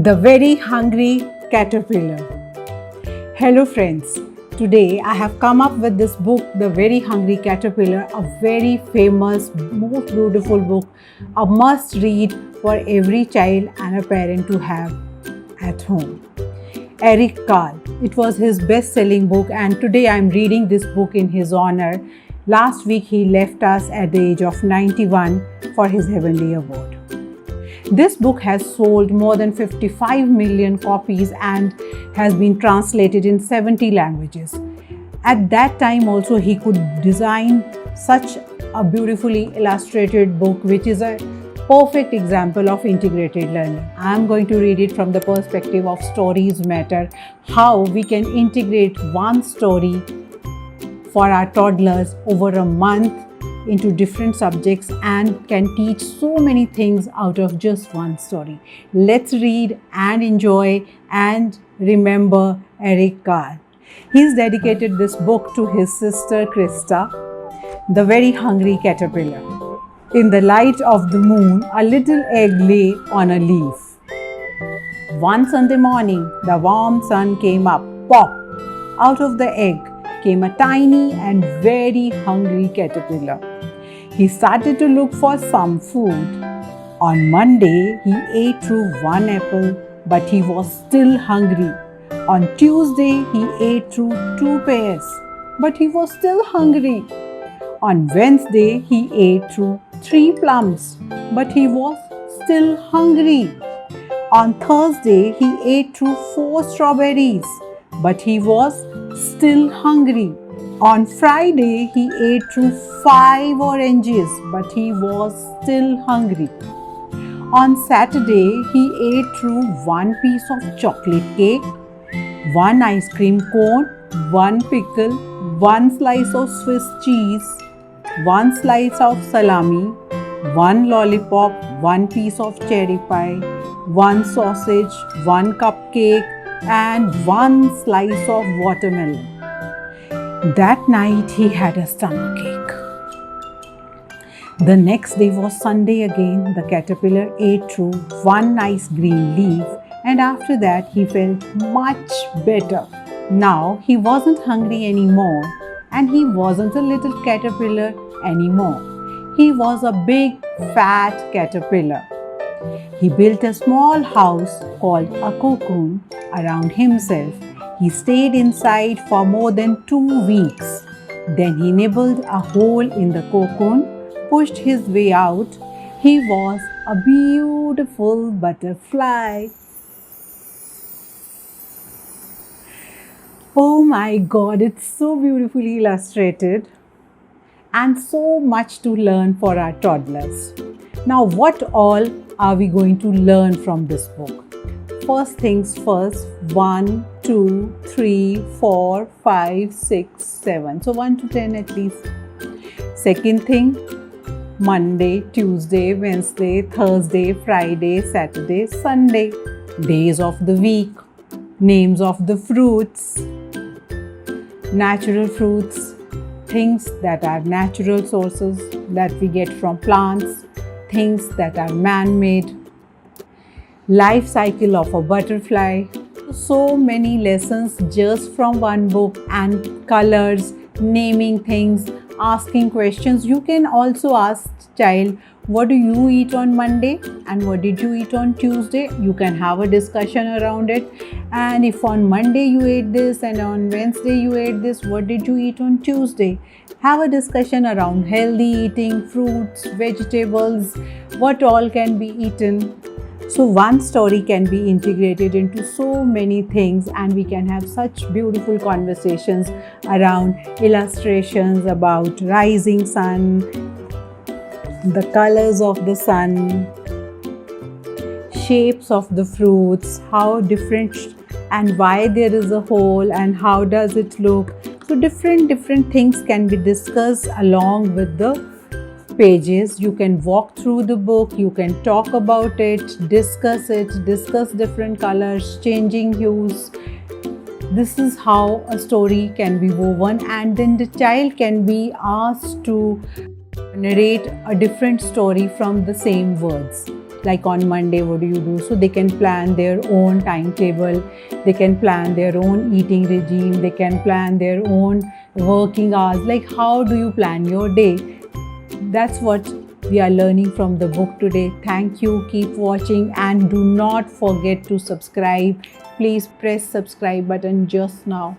The Very Hungry Caterpillar. Hello friends, today I have come up with this book, The Very Hungry Caterpillar, a very famous, most beautiful book, a must read for every child and a parent to have at home. Eric Carle. It was his best-selling book and today I am reading this book in his honor. Last week he left us at the age of 91 for his heavenly abode. This book has sold more than 55 million copies and has been translated in 70 languages. At that time also he could design such a beautifully illustrated book which is a perfect example of integrated learning. I am going to read it from the perspective of stories matter, how we can integrate one story for our toddlers over a month into different subjects and can teach so many things out of just one story. Let's read and enjoy and remember Eric Carle. He's dedicated this book to his sister Krista, The Very Hungry Caterpillar. In the light of the moon, a little egg lay on a leaf. One Sunday morning, the warm sun came up. Pop! Out of the egg came a tiny and very hungry caterpillar. He started to look for some food. On Monday, he ate through one apple, but he was still hungry. On Tuesday, he ate through 2 pears, but he was still hungry. On Wednesday, he ate through 3 plums, but he was still hungry. On Thursday, he ate through 4 strawberries, but he was still hungry. On Friday, he ate through 5 oranges, but he was still hungry. On Saturday, he ate through 1 piece of chocolate cake, 1 ice cream cone, 1 pickle, 1 slice of Swiss cheese, 1 slice of salami, 1 lollipop, 1 piece of cherry pie, 1 sausage, 1 cupcake, and 1 slice of watermelon. That night he had a stomachache. The next day was Sunday again. The caterpillar ate through 1 nice green leaf and after that he felt much better. Now he wasn't hungry anymore and he wasn't a little caterpillar anymore. He was a big fat caterpillar. He built a small house called a cocoon around himself. He stayed inside for more than 2 weeks. Then he nibbled a hole in the cocoon, pushed his way out. He was a beautiful butterfly. Oh my God, it's so beautifully illustrated and so much to learn for our toddlers. Now, what all are we going to learn from this book? First things first, 1, 2, 3, 4, 5, 6, 7. So 1 to 10 at least. Second thing, Monday, Tuesday, Wednesday, Thursday, Friday, Saturday, Sunday. Days of the week, names of the fruits, natural fruits, things that are natural sources that we get from plants, things that are man-made, life cycle of a butterfly. So many lessons just from one book and colors, naming things, asking questions. You can also ask child, what do you eat on Monday and what did you eat on Tuesday? You can have a discussion around it. And if on Monday you ate this and on Wednesday you ate this, what did you eat on Tuesday? Have a discussion around healthy eating, fruits, vegetables, what all can be eaten. So one story can be integrated into so many things and we can have such beautiful conversations around illustrations about rising sun, the colors of the sun, shapes of the fruits, how different and why there is a hole and how does it look. So different things can be discussed along with the pages. You can walk through the book, you can talk about it, discuss different colors, changing hues. This is how a story can be woven and then the child can be asked to narrate a different story from the same words. like on Monday what do you do, so they can plan their own timetable, they can plan their own eating regime, they can plan their own working hours, like how do you plan your day. That's what we are learning from the book today. Thank you, keep watching, and do not forget to subscribe. Please press subscribe button just now.